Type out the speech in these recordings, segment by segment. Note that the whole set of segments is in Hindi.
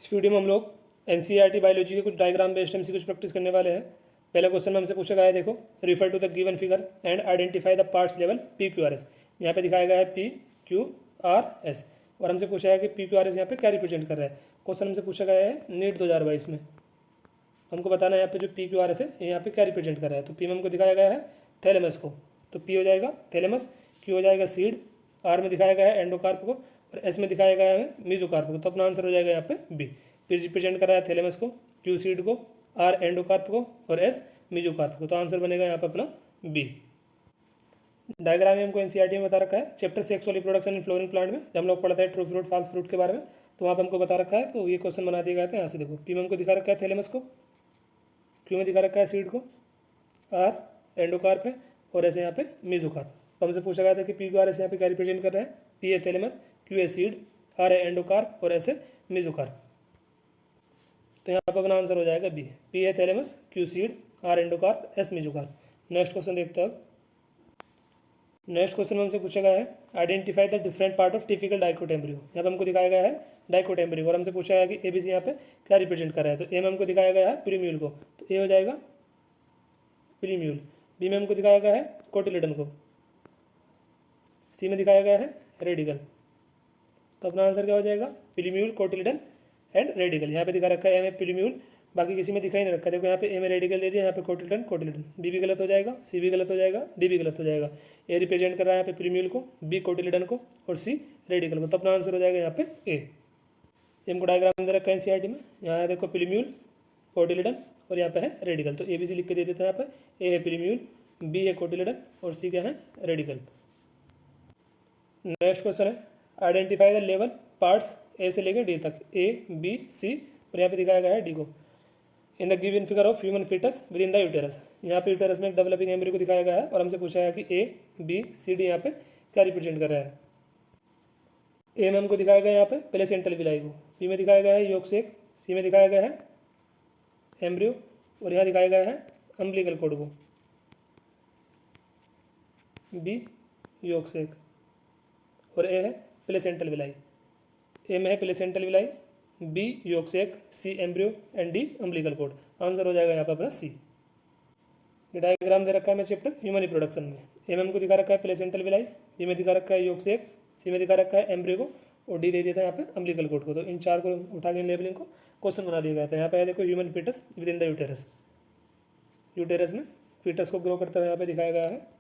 इस वीडियो में हम लोग एनसीईआरटी बायोलॉजी के कुछ डायग्राम बेस्ड हमसे कुछ प्रैक्टिस करने वाले हैं। पहला क्वेश्चन में हमसे पूछा गया है, देखो refer to the given figure and identify the parts लेवल पी क्यू आर एस। यहाँ पे दिखाया गया है पी क्यू आर एस और हमसे पूछा है कि पी क्यू आर एस यहाँ पे क्या रिप्रेजेंट कर रहा है। क्वेश्चन हमसे पूछा गया है नीट 2022 में। हमको बताना है यहाँ पे जो पी क्यू आर एस है यहाँ पे क्या रिप्रेजेंट कर रहा है। तो पी में हमको दिखाया गया है थैलेमस को, तो पी हो जाएगा थैलेमस, क्यू हो जाएगा सीड, आर में दिखाया गया है एंडोकार्प को और एस में दिखाया गया है मीजोकार्प को। तो अपना आंसर हो जाएगा यहाँ पे बी। पी रिप्रेजेंट कर रहा है थैलेमस को, क्यू सीड को, आर एंडोकार्प को और एस मीजोकार्प को। तो आंसर बनेगा यहाँ पे अपना बी। डायग्राम में हमको एनसीईआरटी में बता रखा है chapter sexual reproduction in flowering plant में, जब हम लोग पढ़ते हैं ट्रू फ्रूट फॉल्स फ्रूट के बारे में, तो वहाँ पर हमको बता रखा है। तो ये क्वेश्चन बना दिया गया था। यहाँ से देखो पी में हमको दिखा रखा है थैलेमस को, क्यू में दिखा रखा है सीड को, आर एंडोकार्प है और ऐसे यहाँ पे मीजोकार्प। तो हमसे पूछा गया था कि पी क्यू आर एस यहाँ पे क्या रिप्रेजेंट कर रहा है। पी है थैलेमस, क्यू है सीड, आर है एंडोकार्प और ऐसे मीजोकार्प। तो यहाँ पर अपना आंसर हो जाएगा बी। पी है thalamus, Q seed, R endocarp, S mesocarp. Next question देखते हैं अब। नेक्स्ट क्वेश्चन में हमसे पूछा गया है identify the different part of typical dicot embryo. यहाँ पे हमको दिखाया गया है डाइकोट एम्ब्रियो और हमसे पूछा गया कि एबीसी यहाँ पे क्या रिप्रेजेंट कर रहा है। तो ए में हमको दिखाया गया है प्रीम्यूल को, तो ए हो जाएगा प्रीम्यूल। बी में हमको दिखाया गया है कोटिलेडन को, सी में दिखाया गया है रेडिकल। तो अपना आंसर क्या हो जाएगा प्रीम्यूल, कोटिलेडन एंड रेडिकल। यहाँ पे दिखा रखा है ए में प्रीम्यूल, बाकी किसी में दिखाई नहीं रखा। देखो यहाँ पे ए में रेडिकल दे दिया, यहाँ पे कोटिलेडन कोटिलेडन। बी भी गलत हो जाएगा, सी भी गलत हो जाएगा, डी भी गलत हो जाएगा। ए रिप्रेजेंट कर रहा है यहाँ पे प्रीम्यूल को, बी कोटिलेडन को और सी रेडिकल को। तो अपना आंसर हो जाएगा यहाँ पे ए। ये हमको डायग्राम दे रखा है एनसीईआरटी में। यहाँ देखो प्रीम्यूल, कोटिलेडन और यहाँ पे है रेडिकल। तो ए बी सी लिख के दे देते हैं। यहाँ पे ए है प्रीम्यूल, बी है कोटिलेडन और सी क्या है रेडिकल। नेक्स्ट क्वेश्चन है identify the level parts A से लेकर डी तक, ए बी सी और यहाँ पे दिखाया गया है डी को। In the given figure of human foetus within the uterus. यहाँ पे यूटेरस में एक डेवलपिंग एम्ब्रियो को दिखाया गया है और हमसे पूछा है कि ए बी सी डी यहाँ पे क्या रिप्रेजेंट कर रहा है। ए में हमको दिखाया गया है यहाँ पे प्लेसेंटल विलाई को, बी में दिखाया गया है योग सेक, सी में दिखाया गया है एम्ब्रियो और यहाँ दिखाया गया है अम्बिलिकल कोड को, बी योग सेक और ए है प्लेसेंटल विलाई। ए में है placental villi, B yolk sac, C embryo and D umbilical cord. Answer हो जाएगा यहाँ पर अपना सी। ये डायग्राम दे रखा है मैं चैप्टर ह्यूमन रिप्रोडक्शन में। ए में हमको दिखा रखा है प्लेसेंटल विलाई, बी में दिखा रखा है योग सेक, सी में दिखा रखा है एम्ब्रियो को और डी दे दिया था यहाँ पे अम्बिलिकल कोड को। तो इन चार को उठा के लेबलिंग को क्वेश्चन बना दिया गया था। यहाँ पे देखो human foetus within the uterus, uterus में फीटस को ग्रो करता हुआ यहाँ पे दिखाया गया है।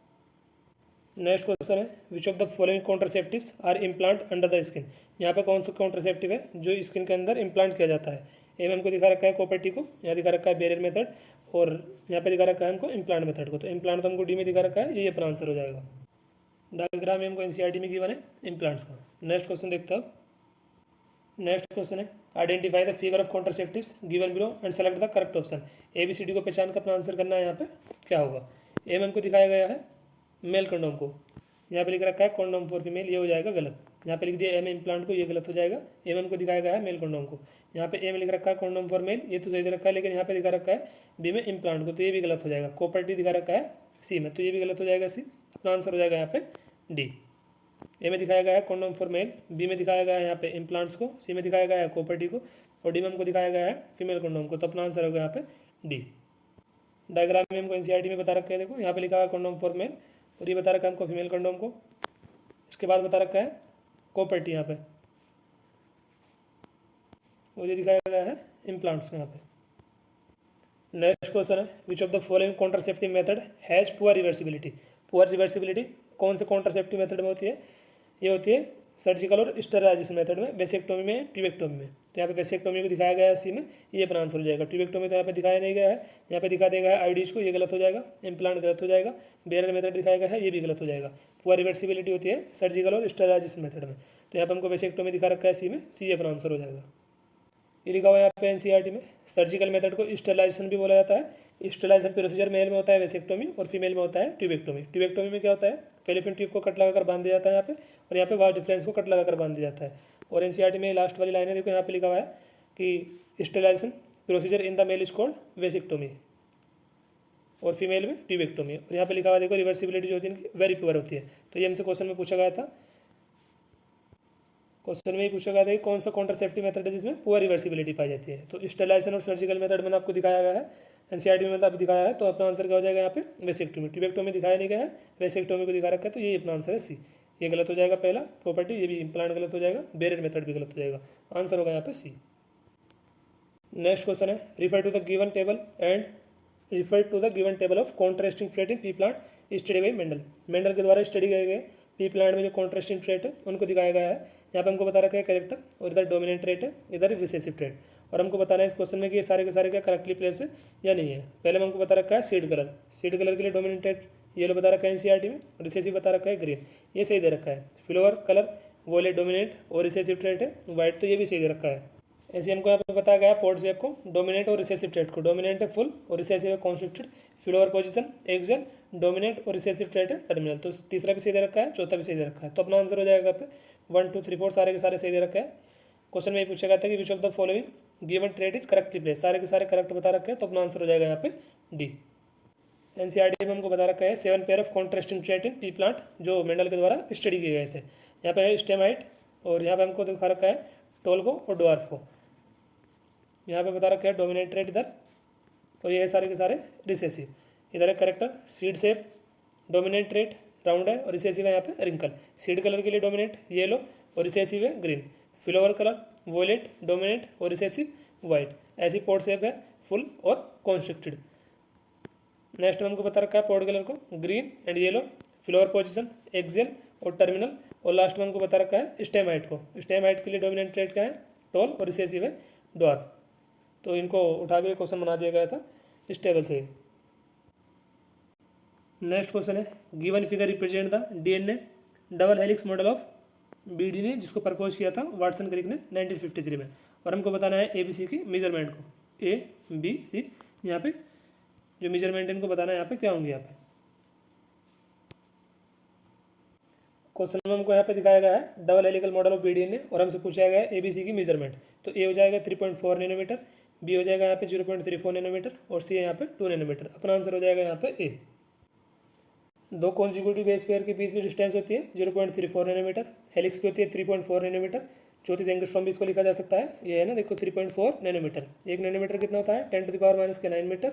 नेक्स्ट क्वेश्चन है which of the following contraceptives are implant under the skin. यहाँ पे कौन सा कॉन्ट्रासेप्टिव है जो स्किन के अंदर इम्प्लांट किया जाता है। ए में हमको दिखा रखा है कोपर्टी को, यहाँ दिखा रखा है बेरियर मेथड और यहाँ पे दिखा रखा है हमको इम्प्लांट मेथड को। तो इम्प्लांट तो हमको डी में दिखा रखा है, ये अपना आंसर हो जाएगा। डायग्राम में हमको एनसीईआरटी में गिवन है इम्प्लांट्स का। नेक्स्ट क्वेश्चन देखते हैं। नेक्स्ट क्वेश्चन है identify the figure of contraceptives given below and select the correct option. A B C D को पहचान कर अपना आंसर करना है। यहाँ पे क्या होगा। ए में हमको दिखाया गया है मेल कंडोम को, यहाँ पे लिख रखा है कॉन्डोम फॉर फीमेल, ये हो जाएगा गलत। यहाँ पे लिख दिया ए में इम्प्लांट को, ये गलत हो जाएगा। ए में हमको दिखाया गया है मेल कंडोम को, यहाँ पे ए में लिख रखा है कॉन्डोम फॉर मेल, ये तो सही दे रखा है, लेकिन यहाँ पे दिखा रखा है बी में इम्प्लांट को, तो ये भी गलत हो जाएगा। कोपर्टी दिखा रखा है सी में, तो ये भी गलत हो जाएगा सी। अपना आंसर हो जाएगा यहाँ पे डी। ए में दिखाया गया है कॉन्डोम फॉर मेल, बी में दिखाया गया है यहाँ पे इम्प्लांट्स को, सी में दिखाया गया है कोपर्टी को और डी में हमको दिखाया गया है फीमेल कंडोम को। तो अपना आंसर होगा यहाँ पे डी। डायग्राम में हमको एनसीईआरटी में बता रखा है, देखो यहाँ पे लिखा है कॉन्डोम फॉर मेल और ये बता रखा है हमको फीमेल कंडोम को। इसके बाद बता रखा है कोपर्टी यहाँ पे और ये दिखाया गया है इम्प्लांट्स यहाँ पे। नेक्स्ट क्वेश्चन है which of the following contraceptive method has poor reversibility. Poor reversibility कौन से कॉन्ट्रासेप्टिव मेथड में होती है। ये होती है सर्जिकल और स्टेरिलाइजेशन मेथड में, वेसेक्टोमी में, ट्यूबेक्टोमी में। तो यहाँ पे वेसेक्टोमी को दिखाया गया है सी में, ये अपना आंसर हो जाएगा। ट्यूबेक्टोमी तो यहाँ पे दिखाया नहीं गया है, यहाँ पे दिखा देगा है आईडीज को, ये गलत हो जाएगा। इम्प्लांट गलत हो जाएगा। बेरर मेथड दिखाया गया है, ये भी गलत हो जाएगा। पुअर रिवर्सिबिलिटी होती है सर्जिकल और स्टेरिलाइजेशन मेथड में। तो यहाँ पे हमको वेसेक्टोमी दिखा रखा है सी में, सी अपना आंसर हो जाएगा। ये लिखा हुआ है यहाँ पे एनसीईआरटी में सर्जिकल मेथड को स्टेरिलाइजेशन भी बोला जाता है। स्टेरिलाइजेशन प्रोसीजर मेल में होता है वेसेक्टोमी और फीमेल में होता है ट्यूबेक्टोमी। ट्यूबेक्टोमी में क्या होता है फेलिपिन ट्यूब को कट लगाकर बांध दिया जाता है यहाँ पे और यहाँ पे वाल डिफरेंस को कट लगाकर बांध दिया जाता है। और एनसीईआरटी में लास्ट वाली लाइन है, देखो यहाँ पे लिखा हुआ है कि sterilization procedure in the male is called vasectomy और फीमेल में ट्यूबेक्टोमी। और यहाँ पे लिखा हुआ है देखो रिवर्सिबिलिटी जो होती है इनकी वेरी पुअर होती है। तो ये हमसे क्वेश्चन में पूछा गया था क्वेश्चन में ही पूछा गया था कि कौन सा कॉन्ट्रासेप्टिव मेथड है जिसमें पुअर रिवर्सिबिलिटी पाई जाती है। तो स्टेलाइजेशन और सर्जिकल मेथड मैंने आपको दिखाया गया है, एनसीईआरटी में मतलब दिखाया है। तो अपना आंसर क्या हो जाएगा यहाँ पे वेसेक्टोमी। ट्यूबेक्टोमी दिखाया नहीं गया है, वेसेक्टोमी को दिखा रखा है, तो ये अपना आंसर है सी। ये गलत हो जाएगा पहला प्रॉपर्टी, ये भी इम्प्लांट गलत हो जाएगा, बेरेर मेथड भी गलत हो जाएगा। आंसर होगा यहाँ पे सी। नेक्स्ट क्वेश्चन है refer to the given table and refer to the given table of contrasting trait in pea plant study by Mendel. Mendel के द्वारा स्टडी किए गए पी प्लांट में जो कॉन्ट्रास्टिंग ट्रेट है उनको दिखाया गया है। यहाँ पे हमको बता रखा है कैरेक्टर, और इधर डोमिनेंट ट्रेट है, इधर रिसेसिव ट्रेट। और हमको बताना है इस क्वेश्चन में कि ये सारे के सारे क्या करेक्टली प्लेस है या नहीं है। पहले में हमको बता रखा है सीड कलर, सीड कलर के लिए डोमिनेंट ट्रेट येलो बता रखा है एनसीईआरटी में, रिसेसिव बता रखा है ग्रीन, ये सही दे रखा है। फ्लोवर कलर वोलेट डोमिनेंट और रिसेसिव ट्रेट है वाइट, तो ये भी सही दे रखा है। ऐसे हमको यहाँ पे बताया गया पॉट शेप को, डोमिनेंट और रिसेसिव ट्रेट को, डोमिनेंट है फुल और रिसेसिव है constricted, flower position axial, dominant और रिसेसिव ट्रेट है टर्मिनल। तो तीसरा भी सही दे रखा है, चौथा भी सही दे रखा है। तो अपना आंसर हो जाएगा यहाँ पे 1 2 3 4 सारे के सारे सही दे रखा है। क्वेश्चन में ये पूछा गया था कि विच of the following given trait is correctly place, सारे के सारे करेक्ट बता रखे हैं। तो अपना आंसर हो जाएगा यहाँ पे डी। एनसीईआरटी में हमको बता रखा है 7 pair of contrasting trait in pea plant जो मेंडल के द्वारा स्टडी किए गए थे। यहाँ पे है स्टेम हाइट, और यहाँ पे हमको दिखा रखा है टोल को और ड्वार्फ को। यहाँ पे बता रखा है डोमिनेंट ट्रेट इधर, और ये सारे के सारे रिसेसिव। इधर है character, seed shape dominant trait round है और रिसेसिव है यहाँ पे रिंकल। सीड कलर के लिए डोमिनेंट येलो और रिसेसिव है green. Flower colour violet dominant और रिसेसिव वाइट। ऐसी पॉट शेप है फुल और कॉन्स्ट्रिक्टेड। नेक्स्ट में हमको बता रखा है पॉट कलर को green and yellow, flower position axial और टर्मिनल। और लास्ट में हमको बता रखा है स्टेम हाइट को, स्टेम हाइट के लिए डोमिनेंट ट्रेट क्या है टॉल और रिसेसिव है ड्वार्फ। तो इनको उठा के क्वेश्चन बना दिया गया था इस टेबल से। नेक्स्ट क्वेश्चन है given figure represent the DNA double helix model of बीडी ने, जिसको प्रपोज किया था वाटसन क्रिक ने 1953 में। और हमको बताना है एबीसी की मेजरमेंट को, ABC यहाँ पे जो मेजरमेंट इनको बताना है यहाँ पे क्या होंगे। यहाँ पे क्वेश्चन में हमको यहाँ पे दिखाया गया है डबल हेलिकल मॉडल ऑफ बीडीएनए, और हमसे पूछा गया है एबीसी की मेजरमेंट। तो ए हो जाएगा 3.4 नैनोमीटर, बी हो जाएगा यहाँ पे 0.34 नैनोमीटर, और सी यहाँ पे 2 नैनोमीटर। अपना आंसर हो जाएगा यहाँ पे ए। दो कॉन्जिक्यूटिव बेस पेयर के बीच की डिस्टेंस होती है 0.34 नैनोमीटर, हेलिक्स की होती है 3.4 नैनोमीटर। 34 एंगस्ट्रॉम भी इसको लिखा जा सकता है, ये है ना देखो 3.4 नैनोमीटर। 1 नैनोमीटर कितना होता है 10⁻⁻9 मीटर।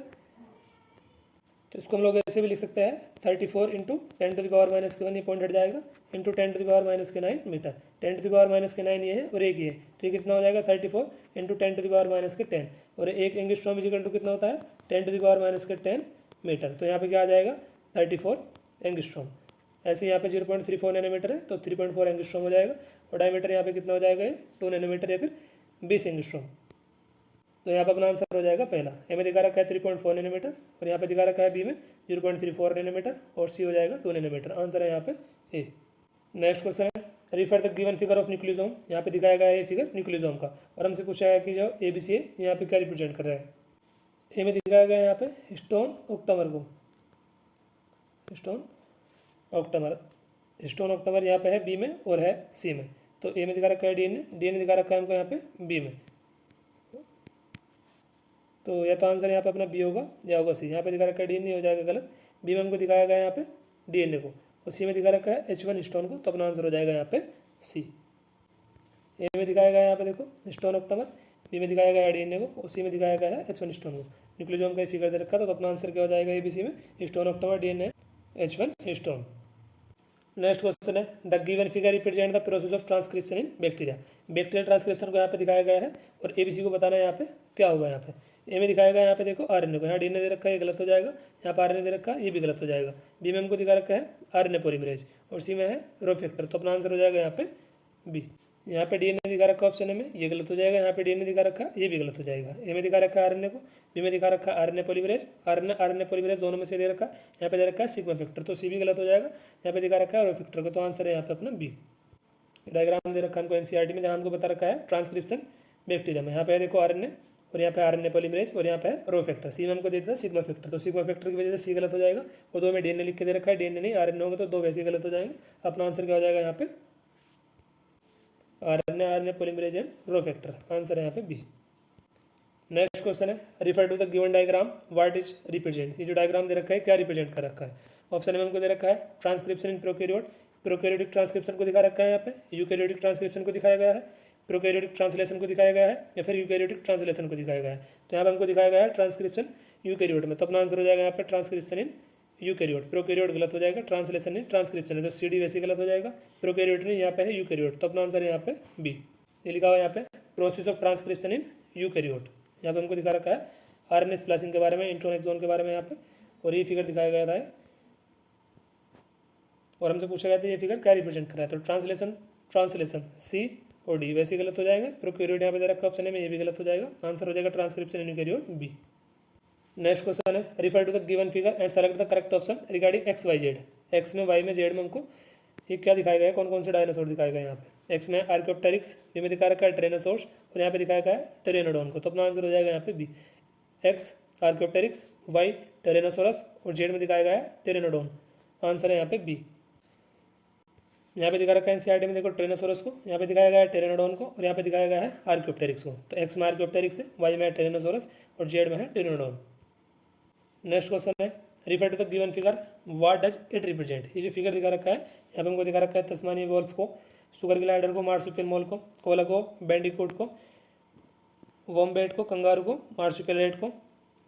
तो इसको हम लोग ऐसे भी लिख सकते हैं 34 इंटू 10⁻⁻1, ये पॉइंट हट जाएगा, इंटू 10⁻⁻9 मीटर। 10⁻�9 ये है और एक ये है, तो ये कितना हो जाएगा 34 इंटू 10⁻⁻10। और एक एंगस्ट्रॉम इक्वल टू कितना होता है 10⁻⁻10 मीटर। तो यहाँ पे क्या आ जाएगा 34 एंगस्ट्रॉम। ऐसे यहाँ पे 0.34 नैनोमीटर है तो 3.4 एंगस्ट्रॉम हो जाएगा। और डायमीटर यहाँ पे कितना हो जाएगा 2 नैनोमीटर या फिर 20 एंगस्ट्रॉम। तो यहाँ पे अपना आंसर हो जाएगा पहला। ए में दिखा रखा है 3.4 नैनोमीटर, और यहाँ पे दिखा रखा है बी में 0.34 नैनोमीटर, और सी हो जाएगा 2 नैनोमीटर। आंसर है यहाँ पे ए। नेक्स्ट क्वेश्चन है refer the given figure of nucleosome. यहाँ पे दिखाया गया है फिगर न्यूक्लियोसोम का, और हमसे पूछा है कि जो ABC है यहाँ पे क्या रिप्रेजेंट कर रहा है। ए में दिखाया गया है यहाँ पे हिस्टोन ऑक्टामर को, हिस्टोन ऑक्टामर, हिस्टोन ऑक्टामर यहाँ पे है बी में और है सी में। तो ए में दिखा रखा है DNA दिखा रखा है हमको यहाँ पे बी में। तो या तो आंसर यहाँ पे अपना बी होगा या होगा सी। यहाँ पे दिखा रखा है DNA हो जाएगा गलत, बी में हमको दिखाया गया है यहाँ पे DNA को, और सी में दिखा रखा है H1 स्टोन को। तो अपना आंसर हो जाएगा यहाँ पे सी। ए में दिखाया गया है यहाँ पे देखो स्टोन ऑक्टामर, बी में दिखाया गया है DNA को, और सी में दिखाया गया है H1 स्टोन को। न्यूक्लियोसोम का फिगर दे रखा था, तो अपना आंसर क्या हो जाएगा ABC में histone octamer DNA H1 histone. Next question है the given figure represent the process of transcription in bacteria. Bacterial transcription को यहाँ पे दिखाया गया है, और ABC को बताना है यहाँ पे क्या होगा। यहाँ पे ए में दिखाया गया यहाँ पे देखो RNA को, यहाँ DNA दे रखा है ये गलत हो जाएगा, यहाँ पर RNA दे रखा है ये भी गलत हो जाएगा। बी में हमको दिखा रखा है RNA पॉलीमरेज, और सी में है रो फैक्टर। तो अपना आंसर हो जाएगा यहाँ पे बी। यहाँ पे DNA दिखा रखा है ऑप्शन ए में, ये गलत हो जाएगा। यहाँ पे DNA दिखा रखा है ये भी गलत हो जाएगा। ए में दिखा रखा है RNA को, बी में दिखा रखा है RNA पॉलीमरेज, RNA पॉलीमरेज दोनों में से दे रखा है। यहाँ पे दे रखा है सिग्मा फैक्टर, तो सी भी गलत हो जाएगा। यहाँ पे दिखा रखा है रो फैक्टर को, तो आंसर है यहाँ पे अपना बी। डायग्राम दे रखा है हमको एनसीईआरटी में, जहाँ हमको बता रखा है ट्रांसक्रिप्शन बैक्टीरिया में। यहाँ पे देखो RNA, और यहाँ पे RNA पॉलीमरेज, और यहाँ पे रो फैक्टर। सी में हमको देता है सिग्मा फैक्टर, तो सिग्मा फैक्टर की वजह से सी गलत हो जाएगा। और दो में DNA लिख के दे रखा है, DNA नहीं RNA होगा, तो दो वैसे ही गलत हो जाएंगे। अपना आंसर क्या हो जाएगा यहाँ पे RNA polymerase and rho factor. Answer है यहाँ पे बी। नेक्स्ट क्वेश्चन है refer to the given diagram what is represent. ये जो डायग्राम दे रखा है क्या रिप्रेजेंट कर रखा है। ऑप्शन में हमको दे रखा है transcription in prokaryote, prokaryotic transcription को दिखा रखा है यहाँ पे, यूकैरियोटिक ट्रांसक्रिप्शन को दिखाया गया है, प्रोकैरियोटिक ट्रांसलेशन को दिखाया गया है, या फिर यूकैरियोटिक ट्रांसलेशन को दिखाया गया है। तो यहाँ पे हमको दिखाया गया है ट्रांसक्रिप्शन यूकैरियोट में, तो अपना आंसर हो जाएगा यहाँ पे ट्रांसक्रिप्शन इन यूकैरियोट। प्रोकैरियोट गलत हो जाएगा, ट्रांसलेशन इन ट्रांसक्रिप्शन है तो CD वैसे गलत हो जाएगा, प्रोकैरियोट नहीं यहाँ पे है यूकैरियोट, तो अपना आंसर है यहाँ पे बी। ये लिखा हुआ है यहाँ पे process of transcription in eukaryote. यहाँ पे हमको दिखा रखा है RNA स्प्लाइसिंग के बारे में, इंट्रॉन एक्सॉन के बारे में यहाँ पे, और ये फिगर दिखाया गया था और हमसे पूछा गया था ये फिगर क्या रिप्रेजेंट कर रहा है। तो ट्रांसलेशन C और D वैसे गलत हो जाएगा, प्रोकैरियोट यहाँ पे दे रखा ऑप्शन है में, ये भी गलत हो जाएगा, आंसर हो जाएगा transcription in eukaryote B. Next question है refer to the given figure and select the correct option regarding X Y Z. X में, वाई में, जेड में हमको ये क्या दिखाया गया है, कौन कौन से डायनासोर दिखाए गए हैं यहाँ पे। एक्स में आर्कियोप्टेरिक्स, बी में दिखा रखा है ट्रेनोसोर्स, और यहाँ पे दिखाया गया है टेरेनोडोन को, तो अपना आंसर हो जाएगा यहाँ पे बी। एक्स आर्कियोप्टेरिक्स, वाई टेरेनोसोरस और जेड में दिखाया गया है टेरेनोडोन, आंसर है यहाँ पे बी। यहाँ पे दिखा रखा है NCERT में देखो ट्रेनोसोरस को, यहाँ पे दिखाया गया है टेरेनोडोन को, और यहाँ पे दिखाया गया है आर्कियोप्टेरिक्स को। तो एक्स में आर्कियोप्टेरिक्स है, वाई में है टेरेनोसोरस और जेड में है टेरेनोडोन। नेक्स्ट क्वेश्चन है refer to the given figure what does it represent. ये जो फिगर दिखा रखा है यहाँ पे हमको दिखा रखा है तस्मानिया वोल्फ को, सुगर ग्लाइडर को, मार्सुपियल मोल को, कोला को, बैंडिकोट को, वॉम्बेट को, कंगारू को, मार्सुपियलेट को,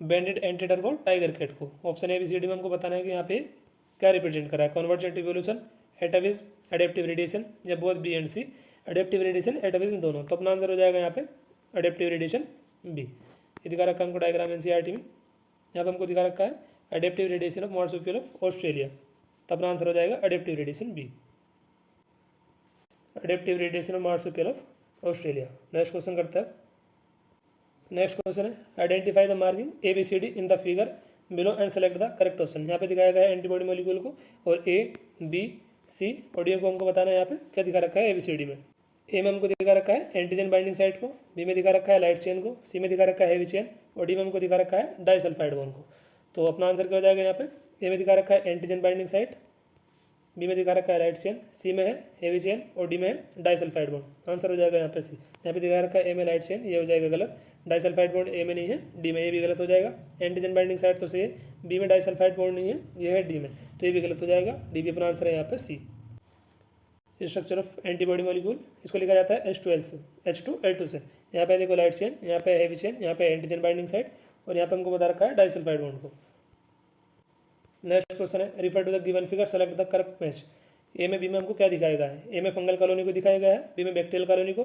बैंडेड एंटीडर को, टाइगर कैट को। ऑप्शन ABCD में हमको बताना है कि यहाँ पे क्या रिप्रेजेंट कर रहा है, convergent evolution, atavism, adaptive radiation, या both B and C, adaptive radiation atavism दोनों। तो अपना आंसर हो जाएगा यहाँ पे एडेप्टिव रेडिएशन बी। ये दिखा रखा है हमको डायग्राम NCERT में, यहाँ पे हमको दिखा रखा है adaptive radiation of marsupial of Australia, तो अपना आंसर हो जाएगा adaptive radiation B, adaptive radiation of marsupial of Australia. Next question करते हैं। नेक्स्ट क्वेश्चन है identify the marking ABCD in the figure below and select the correct option. यहाँ पे दिखाया गया है एंटीबॉडी मॉलिक्यूल को, और A, B, C और D को हमको बताना है यहाँ पे क्या दिखा रखा है ABCD में। A में हमको दिखा रखा है एंटीजन बाइंडिंग साइट को, B में दिखा रखा है लाइट चेन को, C में दिखा रखा है हेवी चेन, और D में हमको दिखा रखा है डाइसल्फाइड बॉन्ड को। तो अपना आंसर क्या हो जाएगा यहाँ पे, A में दिखा रखा है एंटीजन बाइंडिंग साइट, B में दिखा रखा है लाइट चेन, C में है हेवी चेन और D में है डाइसल्फाइड बॉन्ड, आंसर हो जाएगा यहाँ पे C। यहाँ पे दिखा रखा है A में लाइट चेन, ये हो जाएगा गलत, डाइसल्फाइड बॉन्ड A में नहीं है, D में, ये भी गलत हो जाएगा। एंटीजन बाइंडिंग साइट तो सही है, B में डाइसल्फाइड बॉन्ड नहीं है, ये है D में, तो ये भी गलत हो जाएगा, D भी अपना आंसर है यहाँ पे C। Structure of antibody molecule, इसको लिखा जाता है H2L2 से। यहाँ पे देखो लाइट चेन, यहाँ पे हेवी चेन, यहाँ पे एंटीजन बाइंडिंग साइट, और यहाँ पे हमको बता रखा है डाइसल्फाइड बॉन्ड को। नेक्स्ट क्वेश्चन है refer to the given figure select the correct match. A में, B में हमको क्या दिखाया गया है, A में फंगल कॉलोनी को दिखाया गया है, B में बैक्टीरियल कॉलोनी को,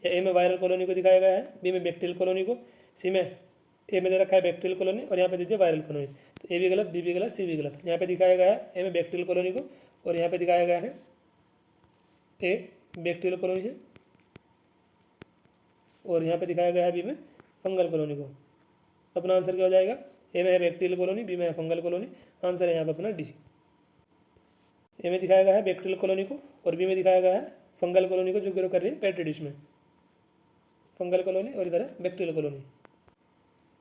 या A में वायरल कॉलोनी को दिखाया गया है, B में बैक्टीरियल कॉलोनी को, C में, A में दे रखा है बैक्टीरियल कॉलोनी और यहाँ पे दे दिया वायरल कॉलोनी, तो A भी गलत, B भी गलत, C भी गलत। यहाँ पे दिखाया गया है A में बैक्टीरियल कॉलोनी को, और यहाँ पे दिखाया गया है A बैक्टीरियल कॉलोनी है, और यहाँ पे दिखाया गया है B में फंगल कॉलोनी को। अपना आंसर क्या हो जाएगा, A में है बैक्टीरियल कॉलोनी, B में है फंगल कॉलोनी, आंसर है यहाँ पे अपना D। A में दिखाया गया है बैक्टीरियल कॉलोनी को, और B में दिखाया गया है फंगल कॉलोनी को, जो ग्रो कर रही है पेट्री डिश में, फंगल कॉलोनी और इधर है बैक्टीरियल कॉलोनी।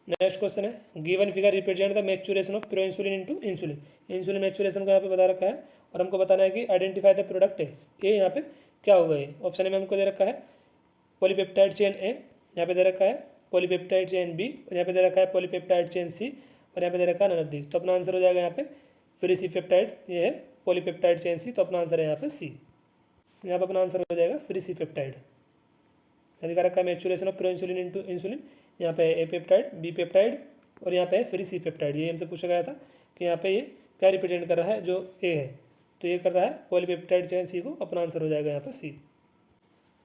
नेक्स्ट क्वेश्चन है given figure represent the maturation of pro insulin into insulin. Insulin maturation को यहाँ पे बता रखा है, और हमको बताना है कि आइडेंटिफाई द प्रोडक्ट है ये यहाँ पे क्या होगा। ये ऑप्शन में हमको दे रखा है पॉलीपेप्टाइड चेन A, यहाँ पे दे रखा है पॉलीपेप्टाइड चेन B, और यहाँ पे दे रखा है पॉलीपेप्टाइड चेन C, और यहाँ पे दे रखा है नन ऑफ दीस। तो अपना आंसर हो जाएगा यहाँ पे फ्री सी पेप्टाइड, ये है पॉलीपेप्टाइड चेन C, तो अपना आंसर है यहाँ पे C। यहाँ पे अपना आंसर हो जाएगा फ्री सी पेप्टाइड। दिखा रखा है maturation of pro insulin into insulin, यहाँ पे ए पेप्टाइड, बी पेप्टाइड, और यहाँ पे फ्री सी पेप्टाइड। ये हमसे पूछा गया था कि यहाँ पे ये क्या रिप्रेजेंट कर रहा है, जो ए है तो ये कर रहा है पॉलीपेप्टाइड चेन C को, अपना आंसर हो जाएगा यहाँ पे C।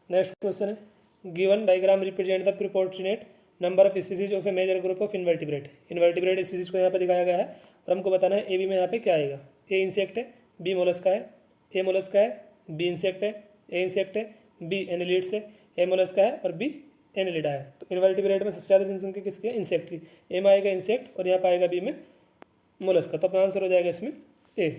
नेक्स्ट क्वेश्चन है given diagram represent the proportionate number of species of a major group of invertebrate. Invertebrate species को यहाँ पे दिखाया गया है, और हमको बताना है A B में यहाँ पे क्या आएगा। ए इंसेक्ट है, B मोलस्का है, A मोलस्का है, B इंसेक्ट है, A इंसेक्ट है, B एनालिड्स है, A मोलस्का है और B एनालिडा है। तो इन्वर्टिब्रेट में सबसे ज़्यादा जनसंख्या किसकी है, इंसेक्ट की। ए में आएगा इंसेक्ट और यहाँ पे आएगा B में मोलस्का, तो अपना आंसर हो जाएगा इसमें A।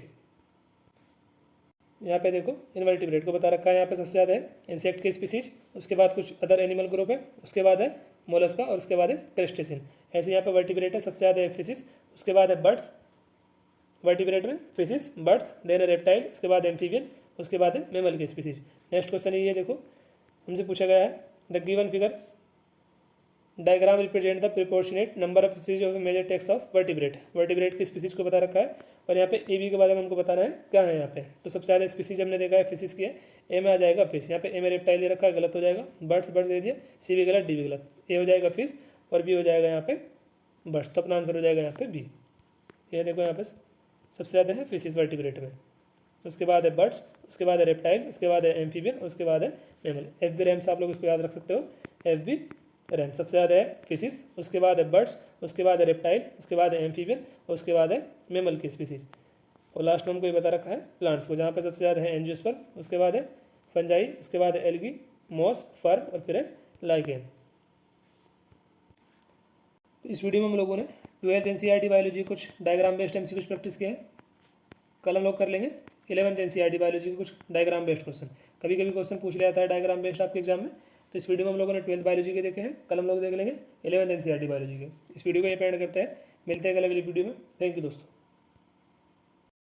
यहाँ पे देखो इन्वर्टिब्रेट को बता रखा है, यहाँ पे सबसे ज़्यादा है इंसेक्ट की स्पीसीज, उसके बाद कुछ अदर एनिमल ग्रुप है, उसके बाद है मोलस्का और उसके बाद है क्रेस्टेसिन। ऐसे यहाँ पे वर्टिब्रेट है सबसे ज़्यादा है फिशिस, उसके बाद है बर्ड्स, वर्टिब्रेट में फिशिस, बर्ड्स, देन है रेप्टाइल, उसके बाद एम्फीबियन, उसके बाद है मैमल की स्पीसीज। नेक्स्ट क्वेश्चन ये देखो हमसे पूछा गया है the given figure diagram represent the proportionate number of species of major taxa of vertebrate. Vertebrate की स्पीसीज को बता रखा है और यहाँ पे ए बी के बारे में हमको बताना है क्या है यहाँ पे। तो सबसे ज़्यादा स्पीसीज हमने देखा है फिशिस की है, ए में आ जाएगा फिश। यहाँ पे ए में रेप्टाइल ले रखा है, गलत हो जाएगा। बर्ड्स बर्ड दे दिया, सी भी गलत, डी भी गलत। ए हो जाएगा फिश और बी हो जाएगा यहाँ पे बर्ड्स। तो अपना आंसर हो जाएगा यहाँ पे बी। ये देखो यहाँ पे सबसे ज़्यादा है फिशिस वर्टिब्रेट में, उसके बाद है बर्ड्स, उसके बाद है रेप्टाइल, उसके बाद है एम्फीबियन, उसके बाद है मैमल। एफ बी रैम से आप लोग इसको याद रख सकते हो, एफ बी रैम। सबसे ज़्यादा है फिशिस, उसके बाद है बर्ड्स, उसके बाद है रेप्टाइल, उसके बाद है एम्फीबियन और उसके बाद है मैमल की स्पीसीज। और लास्ट में हमको ये बता रखा है प्लांट्स को, जहाँ पर सबसे ज़्यादा है एंजियोस्पर्म, उसके बाद है फंजाई, उसके बाद है एल्गी, मॉस, फर्न और फिर है लाइकेन। इस वीडियो में हम लोगों ने 12th NCERT बायोलॉजी कुछ डायग्राम बेस्ड MCQ प्रैक्टिस किया है। कल हम लोग कर लेंगे 11th NCERT बायोलॉजी के कुछ डायग्राम बेस्ड क्वेश्चन। कभी कभी क्वेश्चन पूछ लिया जाता है डायग्राम बेस्ड आपके एग्जाम में, तो इस वीडियो में हम लोगों ने 12th बायोलॉजी के देखे हैं। कल हम लोग देख लेंगे 11th NCERT बायोलॉजी के। इस वीडियो को ये एंड करते हैं, मिलते हैं कल अगली वीडियो में। थैंक यू दोस्तों।